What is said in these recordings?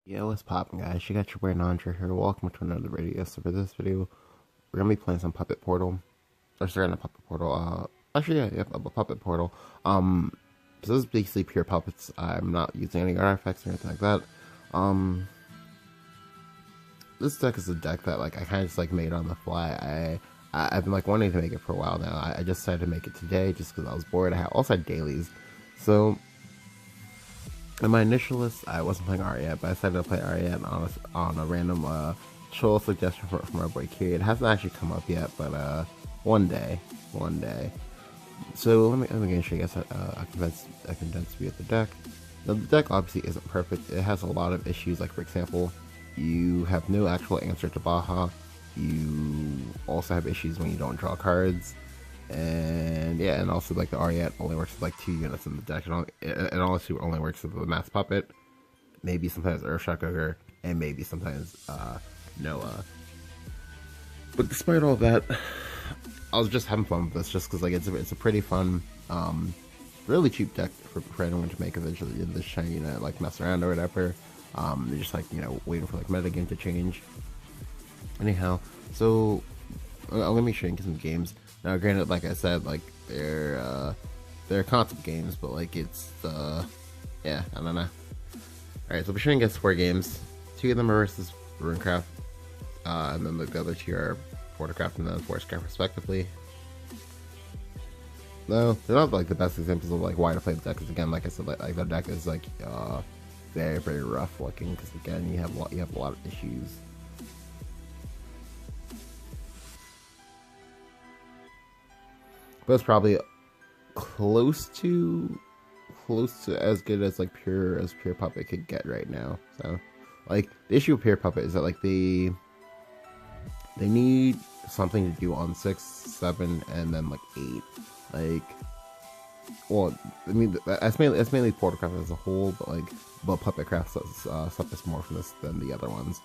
Yo, what's poppin', guys? You got your boy Nandra here. Welcome to another video. So for this video, we're gonna be playing some Puppet Portal. Or sorry, not Puppet Portal. Actually, yeah, a Puppet Portal. So this is basically pure puppets. I'm not using any artifacts or anything like that. Um, this deck is a deck that like I kind of just like made on the fly. I've been like wanting to make it for a while now. I just decided to make it today just because I was bored. Also had dailies, so. In my initial list, I wasn't playing Ariette, but I decided to play Ariette on a random troll suggestion from our boy Chiyo. It hasn't actually come up yet, but one day. So let me show you guys a condensed view of the deck. Now, the deck obviously isn't perfect. It has a lot of issues, like for example, you have no actual answer to Baja. You also have issues when you don't draw cards. And yeah, and also like the Ariette only works with like 2 units in the deck. It honestly only works with the Mass Puppet, maybe sometimes Earthshock Ogre, and maybe sometimes Noah. But despite all that, I was just having fun with this just because like it's a pretty fun, really cheap deck for anyone to make eventually in this shiny unit, like mess around or whatever. They're just like, you know, waiting for like metagame to change. Anyhow, so I'm gonna be showing some games. Now, granted, like I said, like they're concept games, but like it's yeah, I don't know. All right, so we're showing guys 4 games. 2 of them are versus Runecraft, and then the other 2 are Portercraft and then Forestcraft, respectively. No, they're not like the best examples of like why to play the deck. Because again, like I said, like the deck is like very rough looking. Because again, you have a lot of issues. But it's probably close to as good as like pure puppet could get right now. So like the issue with pure puppet is that like they need something to do on 6, 7, and then like 8. Like, well, I mean that's mainly Portercraft as a whole, but Puppetcraft suffers more from this than the other ones.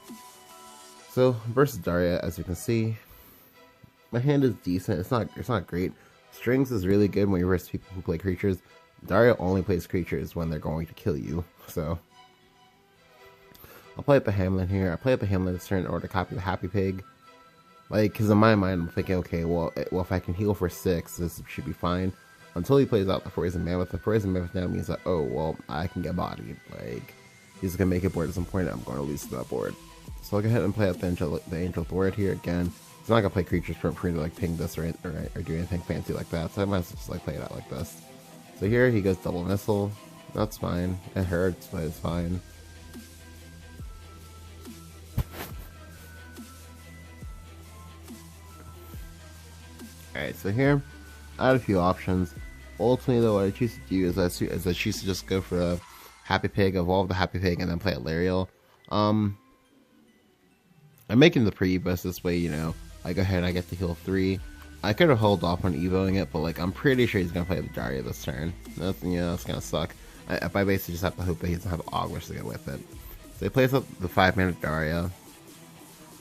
So versus Daria, as you can see, my hand is decent. It's not great. Strings is really good when you versus people who play creatures. Daria only plays creatures when they're going to kill you. So I'll play up the Hamlet here. I play up the Hamlet this turn in order to copy the Happy Pig. Like, because in my mind, I'm thinking, okay, well, if I can heal for 6, this should be fine. Until he plays out the Poison Mammoth. The Poison Mammoth now means that, oh, well, I can get bodied. Like, he's going to make a board at some point, and I'm going to lose to that board. So I'll go ahead and play out the Angel Thwart here again. It's not gonna play creatures for me to like ping this or do anything fancy like that, so I might just like play it out like this. So here he goes double missile. That's fine. It hurts, but it's fine. Alright, so here I had a few options. Ultimately though, what I choose to do is I choose to just go for a Happy Pig, evolve the Happy Pig, and then play a Lariel. I'm making the pre-bus this way, you know. I go ahead and I get to heal 3. I could have held off on evoing it, but like I'm pretty sure he's gonna play the Daria this turn. That's gonna suck. I basically just have to hope that he doesn't have Augurs to go with it. So he plays up the 5-mana Daria,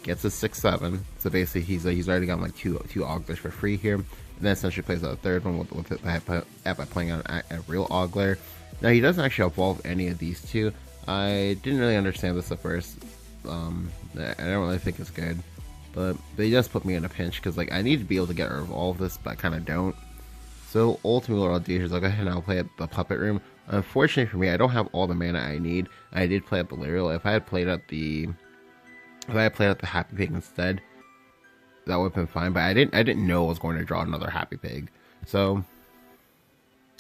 gets a 6/7. So basically he's already got like two Augurs for free here, and then essentially plays out a 3rd one with it by playing on a real Ogler. Now he doesn't actually evolve any of these 2. I didn't really understand this at first. I don't really think it's good. But he does put me in a pinch because like I need to be able to get rid of all of this, but I kind of don't. So ultimately what I'll do here is I'll go ahead and I'll play at the Puppet Room. Unfortunately for me, I don't have all the mana I need. I did play at the Lariel. If I had played at the Happy Pig instead, that would have been fine. But I didn't know I was going to draw another Happy Pig. So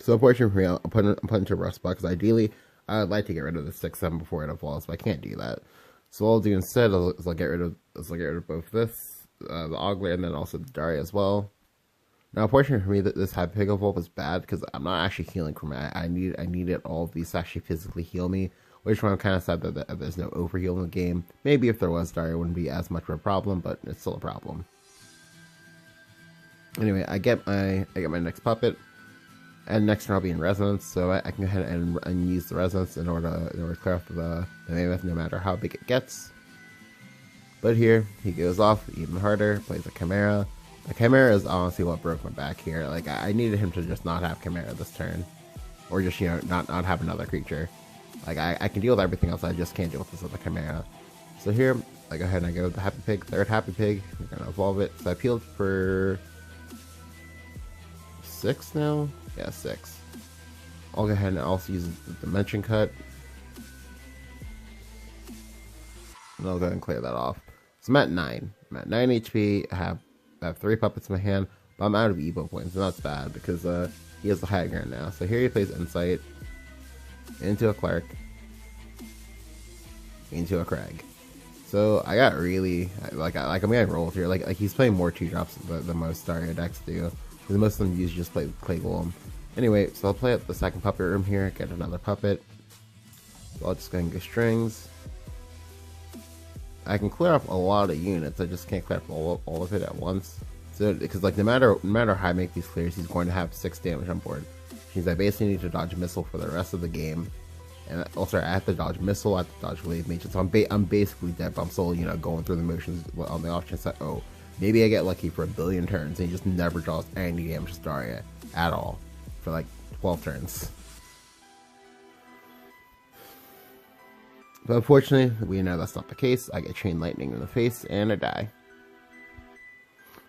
unfortunately for me, I'm putting into a rough spot because ideally I'd like to get rid of the 6/7 before it evolves, but I can't do that. So what I'll do instead is I'll get rid of both this, the Ogler, and then also the Daria as well. Now, unfortunately for me, that this Happy Pig evolve is bad because I'm not actually healing from it. I needed all of these to actually physically heal me, which one I'm kind of sad that there's no overheal in the game. Maybe if there was, Daria wouldn't be as much of a problem, but it's still a problem. Anyway, I get my next puppet. And next turn I'll be in Resonance, so I can go ahead and use the Resonance in order to clear off the Mammoth no matter how big it gets. But here, he goes off even harder, plays a Chimera. The Chimera is honestly what broke my back here. Like, I needed him to just not have Chimera this turn. Or just, you know, not have another creature. Like, I can deal with everything else, I just can't deal with this other Chimera. So here, I go ahead and I go with the Happy Pig, third Happy Pig. We're gonna evolve it. So I peeled for 6 now? Yeah, 6. I'll go ahead and also use the Dimension Cut. And I'll go ahead and clear that off. So I'm at 9. I'm at 9 HP. I have 3 puppets in my hand, but I'm out of Evo points, and that's bad because he has the high ground now. So here he plays Insight into a Clark into a Crag. So I got really I'm getting rolled here. Like he's playing more 2-drops than most Dario decks do. Because most of them usually just play Clay Golem. Anyway, so I'll play up the second puppet room here. Get another puppet. So I'll just go and get strings. I can clear off a lot of units. I just can't clear off all of it at once. So because like no matter how I make these clears, he's going to have 6 damage on board. Which means I basically need to dodge a missile for the rest of the game. And also, I have to dodge missile, I have to dodge wave mage. So I'm basically dead, but I'm still, you know, going through the motions on the off chance that, oh, maybe I get lucky for a billion turns and he just never draws any damage to Daria at all for like 12 turns. But unfortunately, we know that's not the case. I get chain lightning in the face and I die.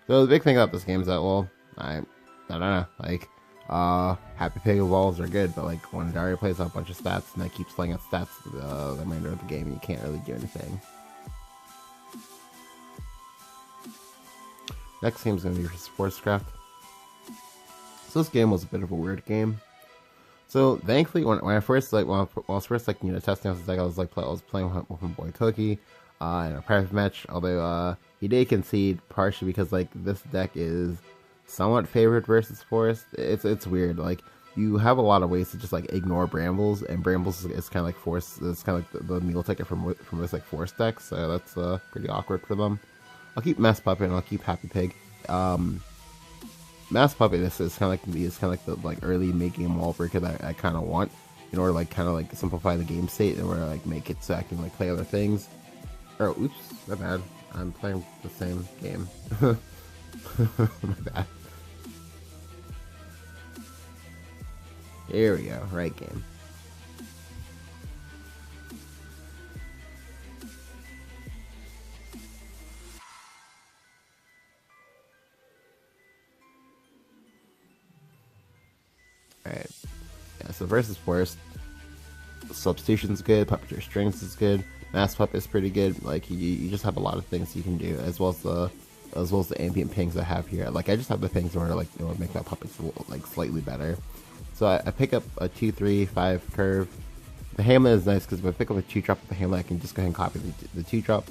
So the big thing about this game is that, well, I don't know, like, Happy Pig evolves are good, but like when Dario plays out a bunch of stats and that keeps playing out stats the remainder of the game, you can't really do anything. Next game is going to be for Sportscraft. So this game was a bit of a weird game. So thankfully, when I first when I was first you know testing out this deck, I was playing with my boy Cookie in a private match. Although he did concede partially because like this deck is somewhat favored versus Forest. It's weird. Like you have a lot of ways to just like ignore Brambles, and Brambles is kind of like Force. It's kind of like the meal ticket from most like Forest decks. So that's pretty awkward for them. I'll keep Mass Puppet and I'll keep Happy Pig. Mass Puppet is kind of like the like early mid-game wall breaker that I kind of want in order to like kind of like simplify the game state and where like make it so I can like play other things. Oh, oops, my bad. I'm playing the same game. My bad. Here we go, right game. Alright. Yeah, so versus Forest. Substitution's good, Puppeteer Strings is good, Mass Puppet is pretty good. Like you just have a lot of things you can do, as well as the ambient pings I have here. Like I just have the pings in order to like make that puppet like slightly better. So I pick up a 2, 3, 5 curve. The Hamlet is nice because if I pick up a 2-drop with the Hamlet, I can just go ahead and copy the 2-drop.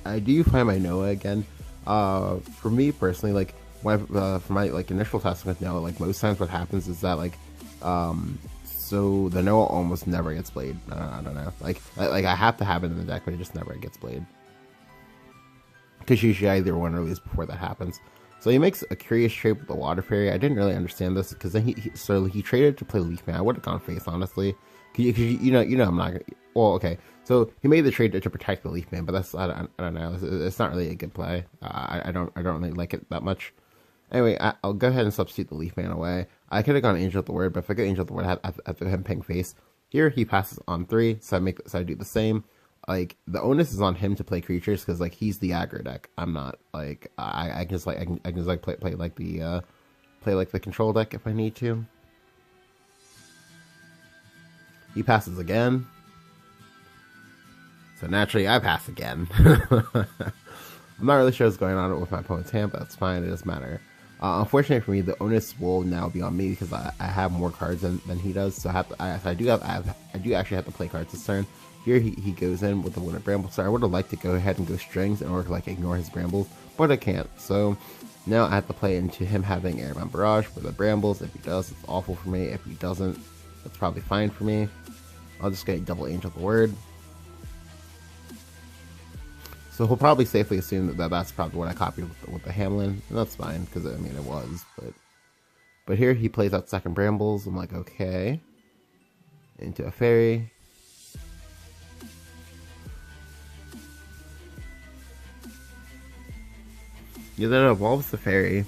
I do find my Noah again. For me personally, like when for my like initial testing with Noah, like most times what happens is that like so the Noah almost never gets played. I don't know. Like I have to have it in the deck, but it just never gets played. Because usually I either win or lose before that happens. So he makes a curious trade with the Water Fairy. I didn't really understand this because then he traded to play Leaf Man. I would have gone Face honestly. Cause you know I'm not. Well, okay. So he made the trade to protect the Leaf Man, but that's I don't know. It's not really a good play. I don't really like it that much. Anyway, I'll go ahead and substitute the Leaf Man away. I could have gone Angel of the Word, but if I go Angel of the Word, I have to go ahead and ping Face. Here he passes on 3, so I do the same. Like the onus is on him to play creatures because like he's the aggro deck. I'm not. Like I can just play like the control deck if I need to. He passes again. So naturally I pass again. I'm not really sure what's going on with my opponent's hand, but that's fine, it doesn't matter. Unfortunately for me, the onus will now be on me because I have more cards than he does, so I do actually have to play cards this turn. Here he goes in with the Winter Bramble. So I would have liked to go ahead and go Strings in order to like ignore his Brambles, but I can't. So now I have to play into him having Airbound Barrage for the Brambles. If he does, it's awful for me. If he doesn't, that's probably fine for me. I'll just get double Angel of the Word. So he'll probably safely assume that that's probably what I copied with the Hamlin, and that's fine because I mean it was. But here he plays out second Brambles. I'm like, okay, into a Fairy. You then evolves the Fairy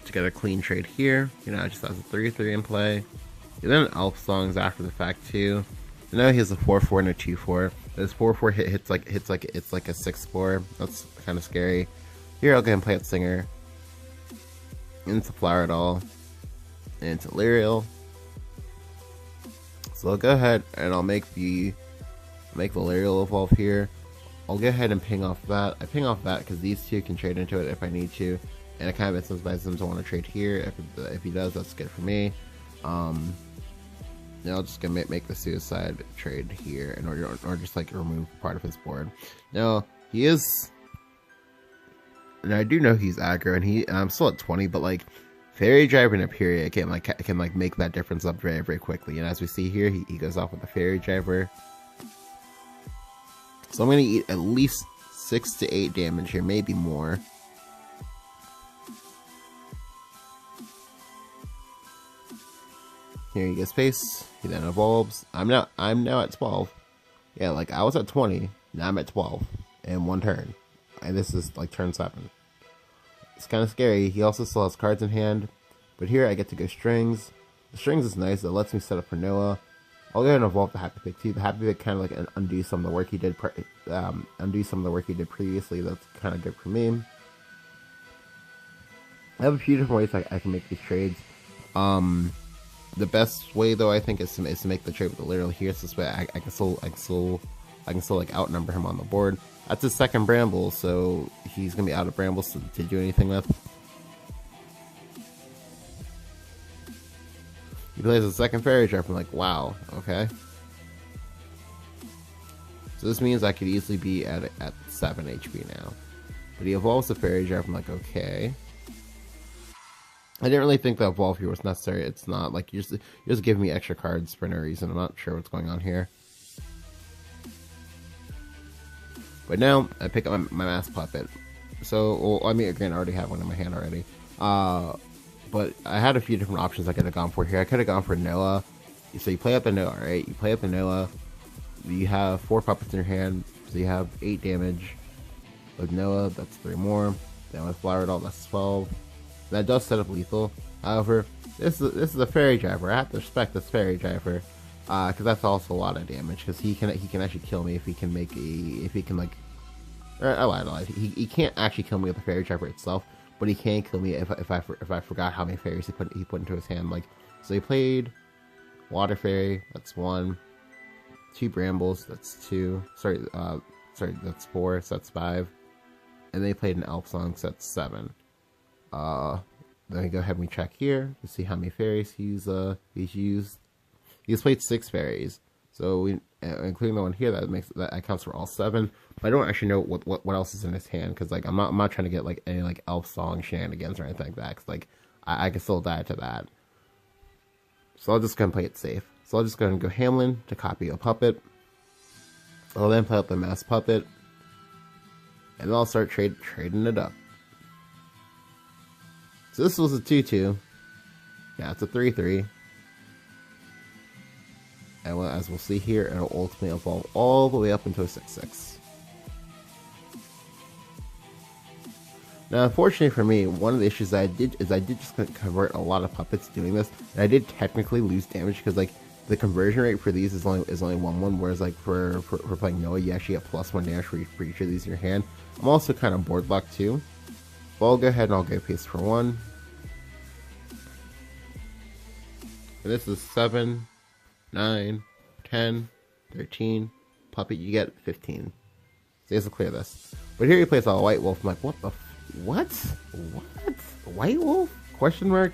to get a clean trade here. You know, it just has a 3/3 in play. And then Elf Songs after the fact too. I know he has a 4/4 and a 2/4. This 4/4 hits like it's like a 6/4. That's kind of scary. Here I'll go ahead and play out Singer. Into Flower Doll. Into Lyrial. So I'll go ahead and I'll make the Lyrial evolve here. I'll go ahead and ping off that. I ping off that because these two can trade into it if I need to, and it kind of incentivizes him to want to trade here. If he does, that's good for me. Now I'll just gonna make the Suicide trade here in order, or just like remove part of his board. Now he is, and I do know he's aggro, and I'm still at 20, but like Fairy Driver and a Period can make that difference up very, very quickly. And as we see here, he goes off with a Fairy Driver. So I'm gonna eat at least 6 to 8 damage here, maybe more. Here he gets space. He then evolves. I'm now at 12. Yeah, like I was at 20. Now I'm at 12 in one turn, and this is like turn 7. It's kind of scary. He also still has cards in hand, but here I get to go Strings. The Strings is nice. It lets me set up for Noah. I'll go ahead and evolve the Happy Pick too. The Happy Pick kind of like undo some of the work he did. Undo some of the work he did previously. That's kind of good for me. I have a few different ways I can make these trades. The best way though I think is to make the trade with the Lyrial here, so this way I can still like outnumber him on the board. That's his second Bramble, so he's gonna be out of Brambles to do anything with. He plays a second Fairy Driver. I'm like, wow, okay. So this means I could easily be at 7 HP now. But he evolves the Fairy Driver. I'm like, okay. I didn't really think that evolve here was necessary. It's not like you're just giving me extra cards for no reason. I'm not sure what's going on here. But now I pick up my Mask Puppet. So, well, I mean, again, I already have one in my hand already. But I had a few different options I could have gone for here. I could have gone for Noah. So you play up the Noah, right? You play up the Noah. You have 4 puppets in your hand, so you have 8 damage. With Noah, that's 3 more. Then with Flower Doll, that's 12. That does set up lethal. However, this is a Fairy Driver. I have to respect this Fairy Driver, because that's also a lot of damage. Because he can actually kill me if he can I lied. He can't actually kill me with the Fairy Driver itself, but he can kill me if I forgot how many fairies he put into his hand. Like, so he played Water Fairy. That's 1. 2 Brambles. That's 2. Sorry, that's 4. So that's 5. And they played an Elf Song. So that's 7. Then we go ahead and we check here to see how many fairies he's used. He's played 6 fairies, so including the one here, that accounts for all 7. But I don't actually know what else is in his hand, because like I'm not trying to get like any like Elf Song shenanigans or anything like that. Cause like I can still die to that. So I'll just go and play it safe. So I'll just go and go Hamlin to copy a puppet. I'll then play up the Mask Puppet, and then I'll start trading it up. So this was a 2/2. Yeah, it's a 3/3. And as we'll see here, it'll ultimately evolve all the way up into a 6/6. Now, unfortunately for me, one of the issues that I did just convert a lot of puppets doing this, and I did technically lose damage because like the conversion rate for these is only 1/1, whereas like for playing Noah, you actually get +1 damage for each of these in your hand. I'm also kind of board locked too. But I'll go ahead and I'll go paste for 1. And this is 7, 9, 10, 13. Puppet, you get 15. So he has to clear this. But here he plays all White Wolf. I'm like, what? White Wolf? Question mark?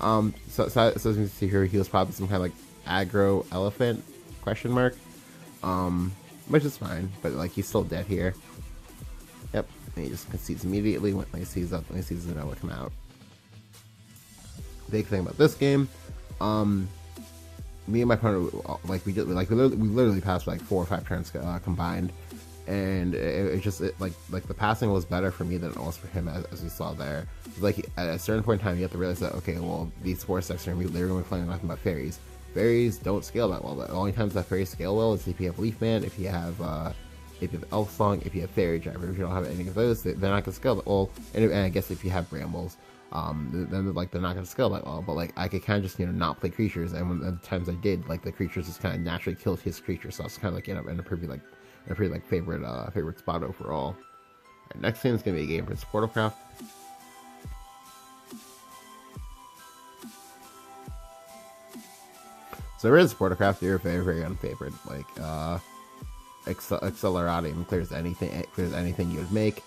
So as you can see here, he was probably some kind of like aggro elephant? Question mark? Which is fine, but like he's still dead here. Yep, and he just concedes immediately when he sees the Noah come out. Big thing about this game, me and my partner, like we literally passed like 4 or 5 turns combined, and it like the passing was better for me than it was for him, as we saw there. Like at a certain point in time, you have to realize that okay, well these 4 sets are literally playing nothing but fairies. Fairies don't scale that well. The only times that fairies scale well is if you have Leaf Man, if you have Elf Song, if you have Fairy Driver. If you don't have any of those, they're not gonna scale that well. And I guess if you have Brambles. then like they're not gonna scale that well. But like I could kind of just not play creatures, and when the times I did, like the creatures just kind of naturally killed his creatures, so I was kind of like in a pretty favorite spot overall. Right, next game is gonna be a game for Portalcraft. So there is Portalcraft. You're very unfavored. Like Acceleratium clears anything you would make.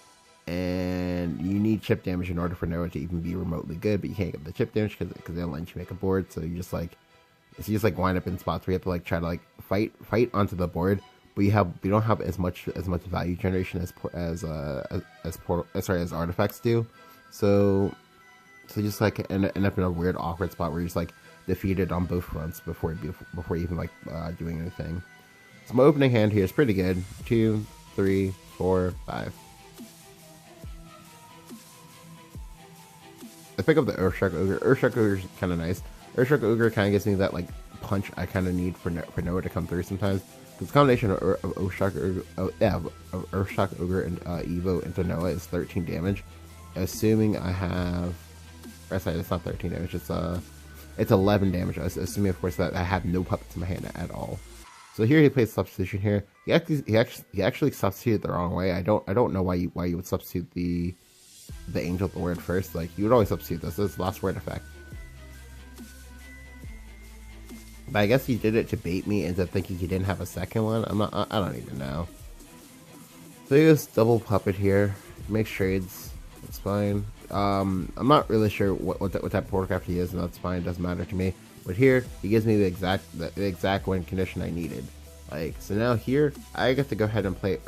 And you need chip damage in order for Noah to even be remotely good, but you can't get the chip damage because they'll let you make a board. So you just wind up in spots where you have to like try to like fight onto the board, but you don't have as much value generation as artifacts do. So you just like end up in a weird awkward spot where you're just like defeated on both fronts before you even like doing anything. So my opening hand here is pretty good. 2, 3, 4, 5. I pick up the Earthshock Ogre. Earthshock Ogre is kind of nice. Earthshock Ogre kind of gives me that like punch I kind of need for Noah to come through sometimes. Because the combination of Earthshock Ogre and Evo into Noah is 13 damage. Assuming I have, sorry, it's not 13 damage. It's 11 damage. Assuming of course that I have no puppets in my hand at all. So here he plays substitution here. He actually substituted the wrong way. I don't know why you would substitute the Angel of the Word first. Like you would always substitute this. This is Last Word effect. But I guess he did it to bait me into thinking he didn't have a second one. I don't even know. So he goes double puppet here. Makes trades. That's fine. I'm not really sure what type of Portalcraft he is, and that's fine. It doesn't matter to me. But here he gives me the exact win condition I needed. Like so now here I get to go ahead and play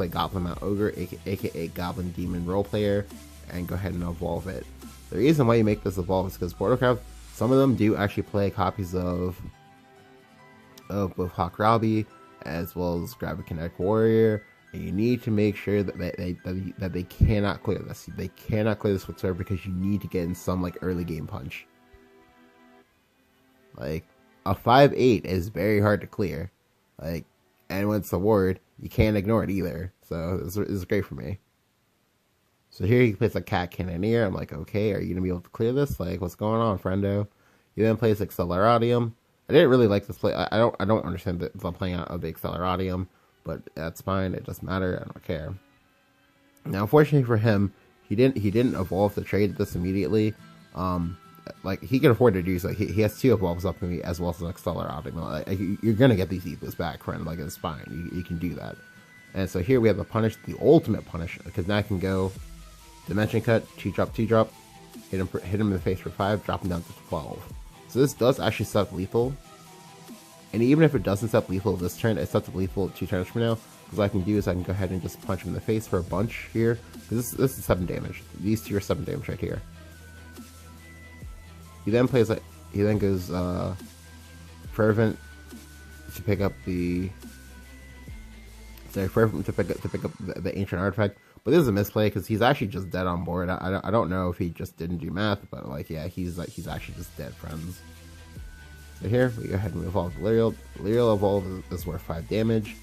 Goblin Mount Ogre, aka Goblin Demon Roleplayer, and go ahead and evolve it. The reason why you make this evolve is because Portalcraft, some of them do actually play copies of both Hawk Robbie as well as Gravikinetic Warrior, and you need to make sure that they cannot clear this. They cannot clear this whatsoever because you need to get in some like early game punch. Like a 5/8 is very hard to clear. Like, and when it's a ward, you can't ignore it either. So this is great for me. So here he plays a Cat Cannoneer. I'm like, okay, are you gonna be able to clear this? Like, what's going on, friendo? He then plays Acceleratium. I didn't really like this play. I don't understand the playing out of the Acceleratium, but that's fine. It doesn't matter. I don't care. Now, unfortunately for him, he didn't evolve the trade this immediately. Like he can afford to do so. He has 2 evolves up to me as well as an Acceleratium. Like, you're gonna get these Ethos back, friend. Like it's fine. You can do that. And so here we have the punish, the ultimate punish, because now I can go Dimension Cut, 2-drop, 2-drop, hit him in the face for 5, drop him down to 12. So this does actually set up lethal. And even if it doesn't set up lethal this turn, it sets up lethal 2 turns from now. Because what I can do is I can go ahead and just punch him in the face for a bunch here. Because this is 7 damage. These 2 are 7 damage right here. He then plays like goes Fervent to pick up the Fervent to pick up the Ancient Artifact. But this is a misplay because he's actually just dead on board. I don't know if he just didn't do math, but like yeah, he's actually just dead, friends. So here we go ahead and evolve Delirial. Delirial evolve is worth 5 damage,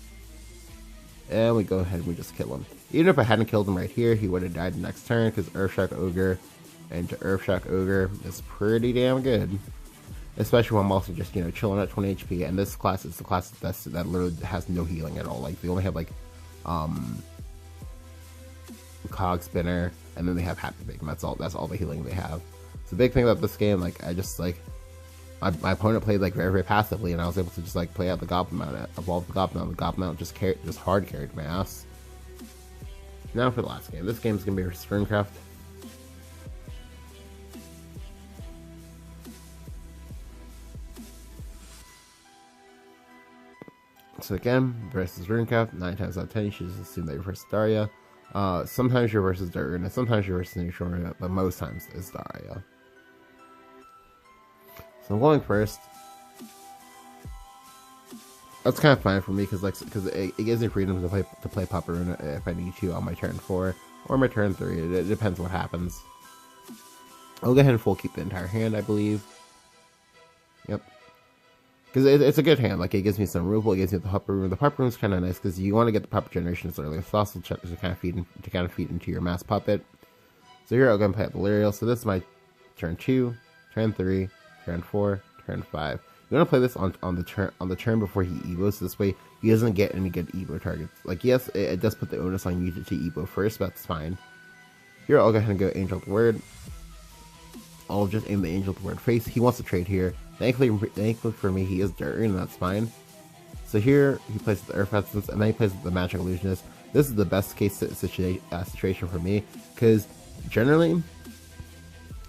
and we go ahead and we just kill him. Even if I hadn't killed him right here, he would have died the next turn because Earthshock Ogre into Earthshock Ogre is pretty damn good. Especially when I'm also just chilling at 20 HP, and this class is the class that literally has no healing at all. Like they only have like Cog Spinner, and then they have Happy Pig, and that's all the healing they have. So the big thing about this game, like I just like my opponent played like very passively, and I was able to just like play out the Goblin Mount, evolve the Goblin Mount. The Goblin Mount just hard carried my ass. Now for the last game. This game is gonna be for Runecraft. So again, versus Runecraft, 9 times out of 10 you should just assume that you're versus Daria. Sometimes you're versus Durgan, and sometimes you're versus Neutral, but most times it's Daria. So I'm going first. That's kind of fine for me because it gives me freedom to play Papa Runa if I need to on my turn 4 or my turn 3. It depends what happens. I'll go ahead and full keep the entire hand, I believe. Yep. Because it's a good hand. Like it gives me some removal. It gives me the Papa Rune. The Papa Rune is kind of nice because you want to get the puppet generation as early as possible to kind of feed into your mass puppet. So here I'll go and play Delirial. So this is my turn 2, turn 3, turn 4, turn 5. You want to play this on the turn before he evos. So this way he doesn't get any good evo targets. Like, yes, it does put the onus on you to evo first, but that's fine. Here I'll go ahead and go Angel of the Word. I'll just aim the Angel of the Word face. He wants to trade here. Thankfully for me, he is Dirt, and that's fine. So here he plays the Earth Essence, and then he plays the Magic Illusionist. This is the best case situation for me, because generally,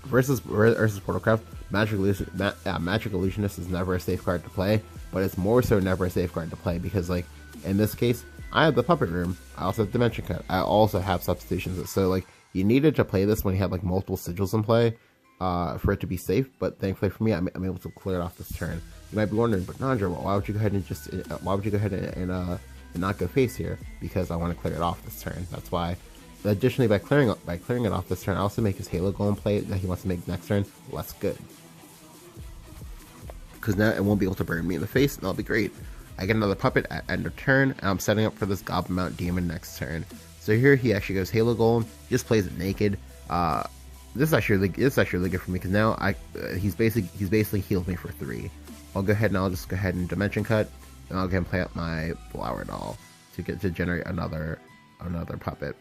versus Portalcraft, Magic Illusionist is never a safe card to play, but it's more so never a safe card to play, because, like, in this case, I have the Puppet Room, I also have Dimension Cut, I also have substitutions, so, like, you needed to play this when you had, like, multiple sigils in play, for it to be safe, but thankfully for me, I'm able to clear it off this turn. You might be wondering, but Nandra, why would you go ahead and not go face here? Because I want to clear it off this turn. That's why. Additionally, by clearing it off this turn, I also make his Halo Golem play that he wants to make next turn less good. Because now it won't be able to burn me in the face, and that'll be great. I get another puppet at end of turn, and I'm setting up for this Goblin Mount Demon next turn. So here he actually goes Halo Golem, he just plays it naked. This is actually really good for me because now he's basically healed me for 3. I'll go ahead and Dimension Cut, and I'll go ahead and play out my Flower Doll to generate another puppet.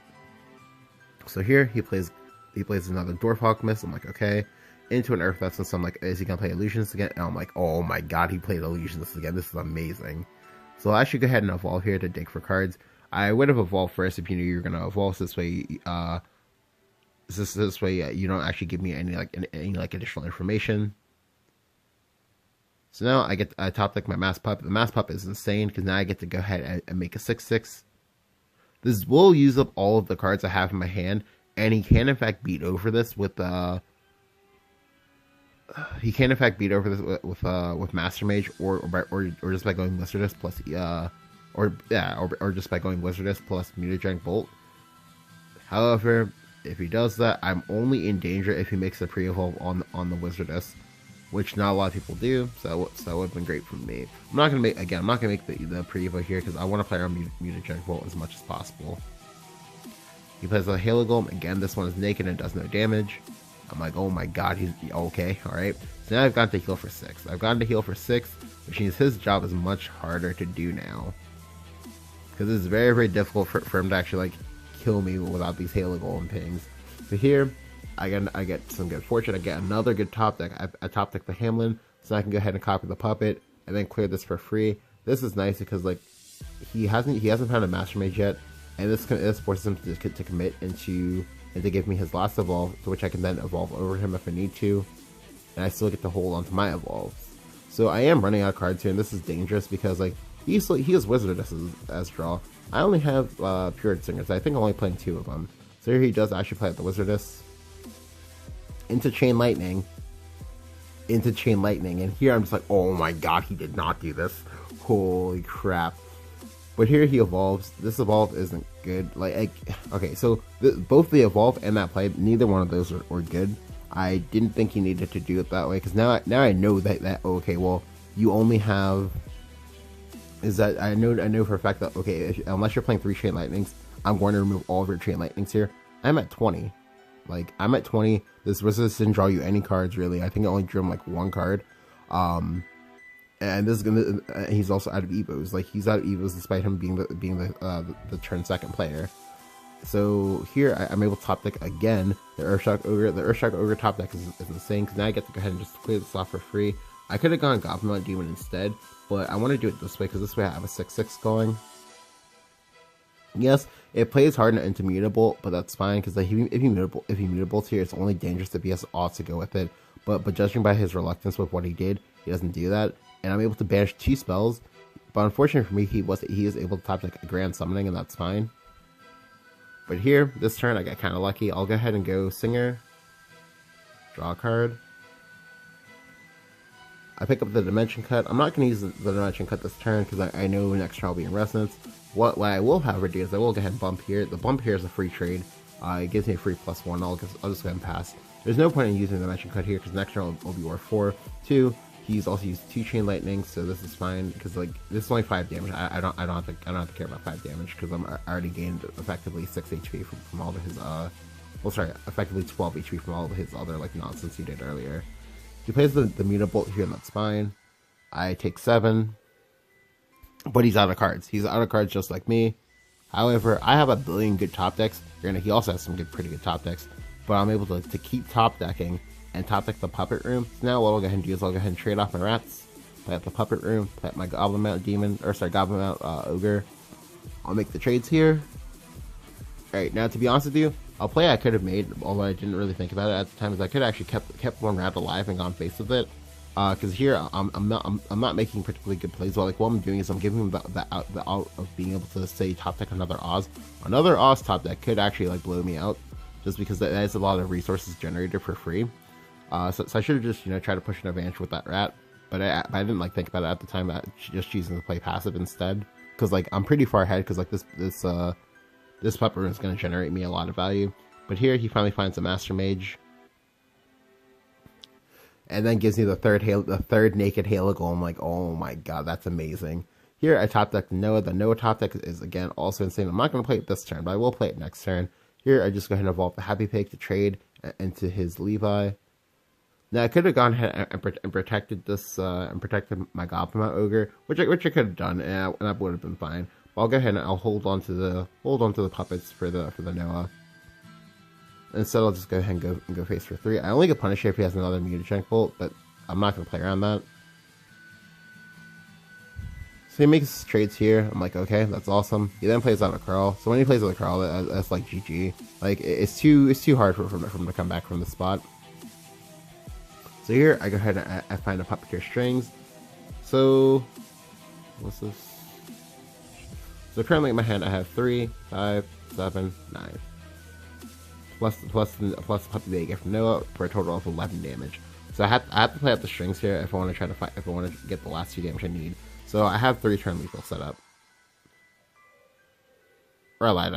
So here he plays another Dwarf Alchemist. I'm like, okay, into an Earth Essence. So I'm like, is he gonna play Illusions again? And I'm like, oh my god, he played Illusions again. This is amazing. So I should go ahead and evolve here to dig for cards. I would have evolved first if you knew you were gonna evolve. So this way, you don't actually give me any additional information. So now I top deck my Mass Pup. The Mass Pup is insane because now I get to go ahead and make a 6/6. This will use up all of the cards I have in my hand, and he can in fact beat over this with Master Mage or just by going Wizardess plus or just by going Wizardess plus Mutagenic Bolt. However, if he does that, I'm only in danger if he makes a pre-evolve on the Wizardess, which not a lot of people do, so that would have been great for me. I'm not gonna make the pre-evolve here because I want to play around Mutagenic Bolt as much as possible. He plays a Halo Golem again. This one is naked and does no damage. I'm like, oh my god, he's okay, alright. So now I've got to heal for 6. Which means his job is much harder to do now. Because it's very, very difficult for him to actually, like, kill me without these Halo Golem pings. So here, I get some good fortune. I get another good top deck. I top deck the Hamlin, so I can go ahead and copy the puppet, and then clear this for free. This is nice because, like, he hasn't found a Master Mage yet, and this forces him to commit and to give me his last evolve, to which I can then evolve over him if I need to, and I still get to hold on to my evolves. So I am running out of cards here, and this is dangerous because, like, he has Wizardess as draw. I only have Pure Singers. I think I'm only playing 2 of them. So here he does actually play the Wizardess into Chain Lightning, and here I'm just like, oh my god, he did not do this. Holy crap. But here he evolves. This evolve isn't good. Okay, so both the evolve and that play, neither one of those were good. I didn't think he needed to do it that way because now I know that okay, well, you only have I know for a fact that okay, unless you're playing 3 Chain Lightnings, I'm going to remove all of your Chain Lightnings here. I'm at 20. Like, I'm at 20. This Wizardess didn't draw you any cards really. I think it only drew him like 1 card. And this is gonna. He's also out of Evos. Like, he's out of Evos despite him being the turn 2nd player. So here I'm able to top deck again the Earthshock Ogre. The Earthshock Ogre top deck is insane because now I get to go ahead and just clear this off for free. I could have gone Goblin Mount Demon instead, but I want to do it this way because this way I have a 6/6 going. Yes, it plays hard into Mutable, but that's fine because like, if he mutables here, it's only dangerous if he has odds to go with it. But judging by his reluctance with what he did, he doesn't do that, and I'm able to banish 2 spells. But unfortunately for me, he is able to top like a Grand Summoning, and that's fine. But here, this turn, I got kind of lucky. I'll go ahead and go Singer, draw a card. I pick up the Dimension Cut. I'm not going to use the Dimension Cut this turn because I know next turn I'll be in Resonance. What I will, however, do is I will go ahead and bump here. The bump here is a free trade. It gives me a free +1. I'll just go ahead and pass. There's no point in using the Dimension Cut here because next turn will be worth 4. 2. He's also used 2 Chain Lightning, so this is fine because like this is only 5 damage. I don't have to care about 5 damage because I already gained effectively 6 HP from all of well, sorry, effectively 12 HP from all of his other like nonsense he did earlier. He plays the Mutabolt here, and that's fine. I take 7, but he's out of cards. He's out of cards just like me. However, I have a billion good top decks. Granted, he also has some pretty good top decks, but I'm able to keep top decking and top deck the Puppet Room. So now what I'll go ahead and do is I'll go ahead and trade off my rats, play at the Puppet Room, play at my Goblin Mount Demon, or sorry, Goblin Mount Ogre. I'll make the trades here. Alright, now to be honest with you, a play I could have made, although I didn't really think about it at the time, is I could have actually kept one rat alive and gone face with it. Because here I'm not making particularly good plays. Well, like what I'm doing is I'm giving him the out of being able to say top deck another Oz. Another Oz top deck could actually like blow me out, just because that is a lot of resources generated for free. So I should have just tried to push an advantage with that rat, but I didn't like think about it at the time. Just choosing to play passive instead, because like I'm pretty far ahead. Because like this Puppet Room is going to generate me a lot of value. But here he finally finds a Master Mage. And then gives me the third naked Halo Golem. Like, oh my god, that's amazing. Here I top deck Noah. The Noah top deck is again also insane. I'm not going to play it this turn, but I will play it next turn. Here I just go ahead and evolve the Happy Pig to trade into his Levi. Now I could have gone ahead and protected this and protected my Goblin Mount Ogre, which I could have done, and that would have been fine. But I'll go ahead and I'll hold on to the puppets for the Noah. Instead, I'll just go ahead and go face for 3. I only get punished here if he has another Mutagenic Bolt, but I'm not going to play around that. So he makes trades here. I'm like, okay, that's awesome. He then plays out a Curl. So when he plays out a Curl, that's like GG. Like it's too hard for him to come back from the spot. So here I go ahead and I find a Puppeteer Strings. So what's this? So currently in my hand I have 3, 5, 7, 9. Plus the puppy that you get from Noah for a total of 11 damage. So I have to play out the strings here if I want to try to fight. If I want to get the last 2 damage I need. So I have 3 turn lethal set up. Or I lied.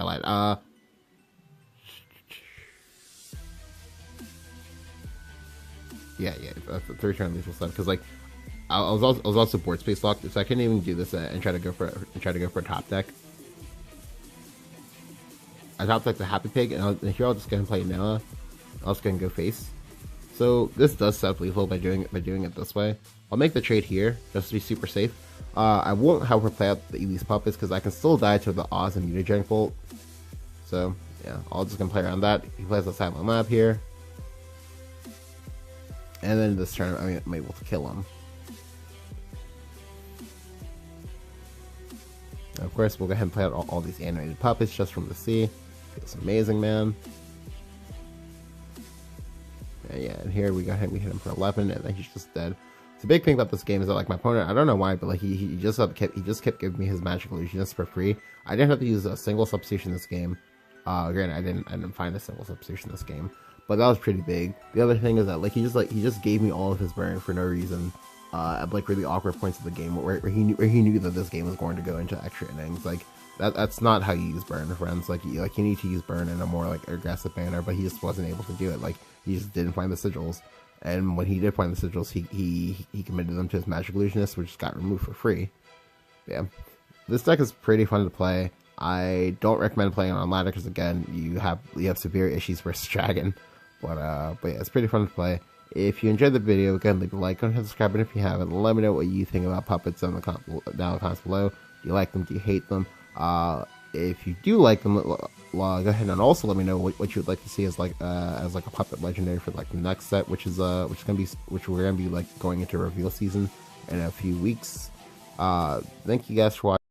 Yeah, 3 turn lethal set up because like I was also board space locked, so I couldn't even do this and try to go for a top deck. I top deck the Happy Pig, and here I'll just go and play Noah. I'll just go and go face. So this does set up lethal by doing it this way. I'll make the trade here just to be super safe. I won't, however, play out the Elise Puppets because I can still die to the Oz and Mutagenic Bolt. So yeah, I'll just gonna play around that. He plays the Silent Lab here, and then this turn I'm able to kill him. Of course, we'll go ahead and play out all these animated puppets just from the sea. Feels amazing, man. Yeah, and here we go ahead and we hit him for 11, and then he's just dead. The big thing about this game is that like my opponent, I don't know why, but like he just kept giving me his Magic Illusionist for free. I didn't have to use a single substitution this game. Granted, I didn't find a single substitution this game, but that was pretty big. The other thing is that like he just gave me all of his burn for no reason. At like really awkward points of the game where he knew that this game was going to go into extra innings. Like that's not how you use burn, friends. Like you need to use burn in a more like aggressive manner, but he just wasn't able to do it. Like he just didn't find the sigils, and when he did find the sigils, he committed them to his Magic Illusionist, which got removed for free. Yeah, this deck is pretty fun to play. I don't recommend playing on ladder because again you have severe issues versus dragon, but yeah, it's pretty fun to play. If you enjoyed the video, again, leave a like, go ahead and subscribe, and if you haven't, let me know what you think about puppets down in the comments below. Do you like them? Do you hate them? If you do like them, go ahead and also let me know what you would like to see as like a puppet legendary for like the next set, which we're gonna be like going into reveal season in a few weeks. Thank you guys for watching.